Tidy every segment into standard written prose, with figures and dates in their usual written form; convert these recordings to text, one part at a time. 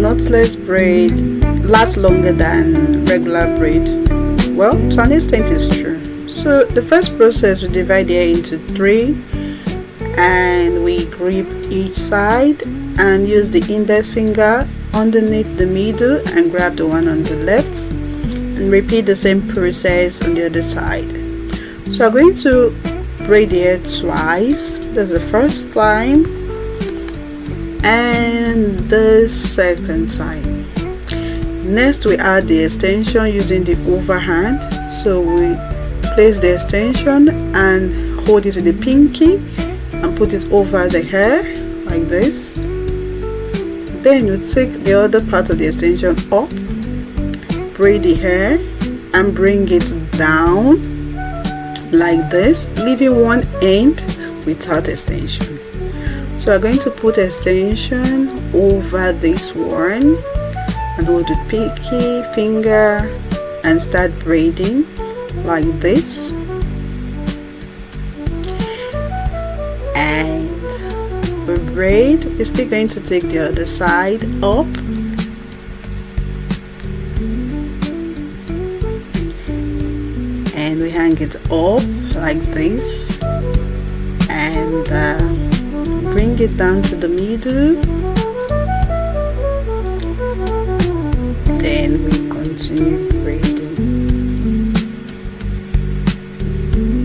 knotless braid lasts longer than regular braid? Well, to an extent it's true. So the first process, we divide the hair into 3 and we grip each side and use the index finger underneath the middle and grab the one on the left, and repeat the same process on the other side. So I'm going to braid the hair twice. That's the first time and the second time. Next we add the extension using the overhand. So we place the extension and hold it with the pinky and put it over the hair like this. Then you take the other part of the extension up, braid the hair and bring it down like this, leaving one end without extension. So I'm going to put extension over this one and hold the pinky finger and start braiding like this. And we braid. We're still going to take the other side up and we hang it up like this and bring it down to the middle. Then we continue braiding.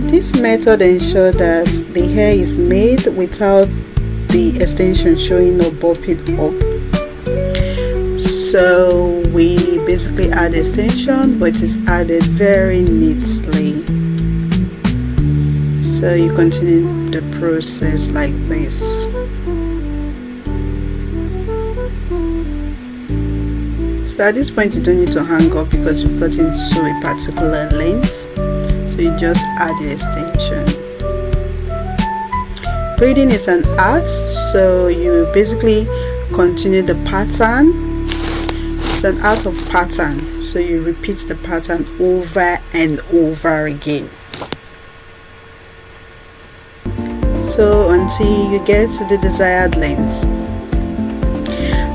This method ensures that the hair is made without the extension showing or bobbing up. So we basically add extension, but it is added very neatly. So you continue the process like this. So at this point you don't need to hang up because you've got into a particular length. So you just add your extension. Braiding is an art, so you basically continue the pattern. It's an art of pattern, so you repeat the pattern over and over again. So until you get to the desired length.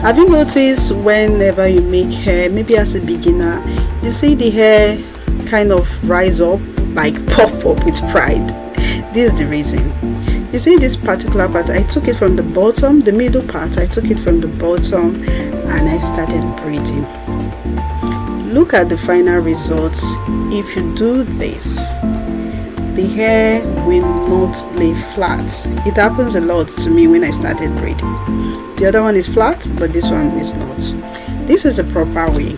Have you noticed whenever you make hair, maybe as a beginner, you see the hair kind of rise up, like puff up with pride? This is the reason. You see this particular part, I took it from the bottom, the middle part, I took it from the bottom and I started braiding. Look at the final results. If you do this, the hair will not lay flat. It happens a lot to me when I started braiding. The other one is flat, but this one is not. This is the proper way.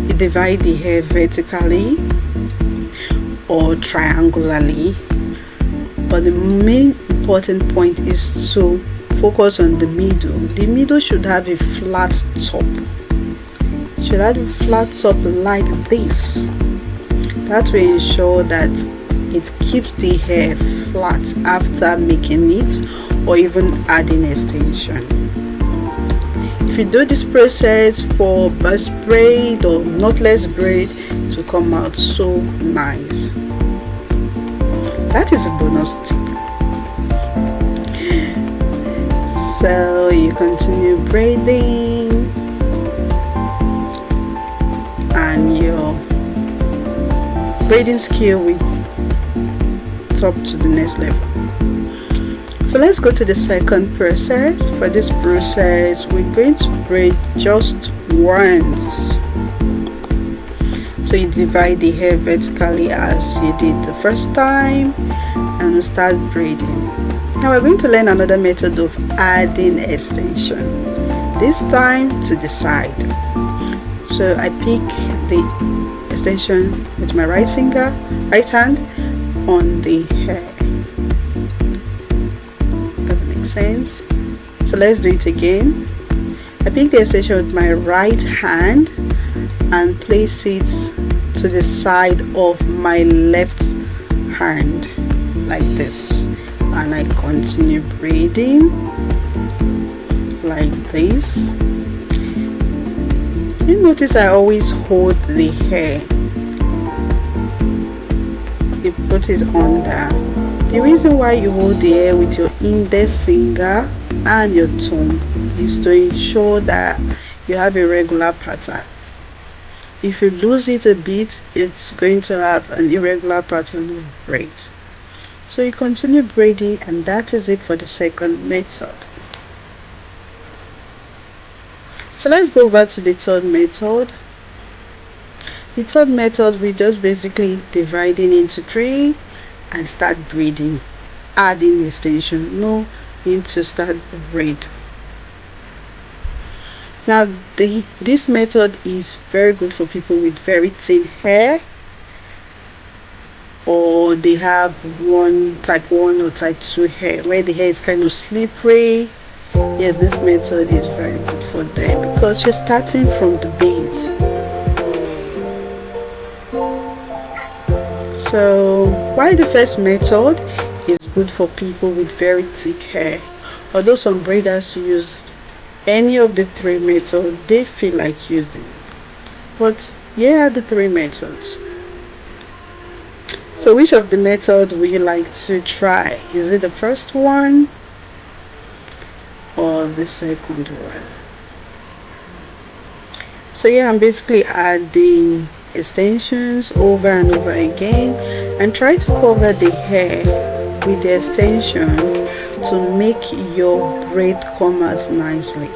You divide the hair vertically or triangularly, but the main important point is to focus on the middle. The middle should have a flat top. It should have a flat top like this. That will ensure that it keeps the hair flat after making it or even adding extension. If you do this process for burst braid or knotless braid, it will come out so nice. That is a bonus tip. So you continue braiding and your braiding skill will top to the next level. So let's go to the second process. For this process, we're going to braid just once. So you divide the hair vertically as you did the first time and we start braiding. Now we're going to learn another method of adding extension, this time to the side. So I pick the extension with my right hand on the hair. That makes sense. So let's do it again. I pick the extension with my right hand and place it to the side of my left hand like this, and I continue braiding like this. You notice I always hold the hair. You put it under. The reason why you hold the hair with your index finger and your thumb is to ensure that you have a regular pattern. If you lose it a bit, it's going to have an irregular pattern of braid. So you continue braiding, and that is it for the second method. So let's go over to the third method. The third method, we just basically dividing into three and start braiding, adding extension. No need to start braid. Now this method is very good for people with very thin hair, or they have type 1 or type 2 hair where the hair is kind of slippery. Yes, this method is very good for them because you're starting from the base. So while the first method is good for people with very thick hair, although some braiders use any of the three methods they feel like using, but here are the three methods. So which of the methods would you like to try? Is it the first one or the second one? So yeah, I'm basically adding extensions over and over again and try to cover the hair with the extension to make your braid come out nicely.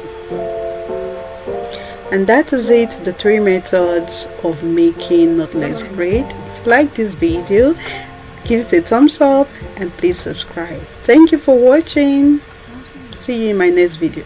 And that is it, the three methods of making knotless braid. If you like this video, give it a thumbs up and please subscribe. Thank you for watching. See you in my next video.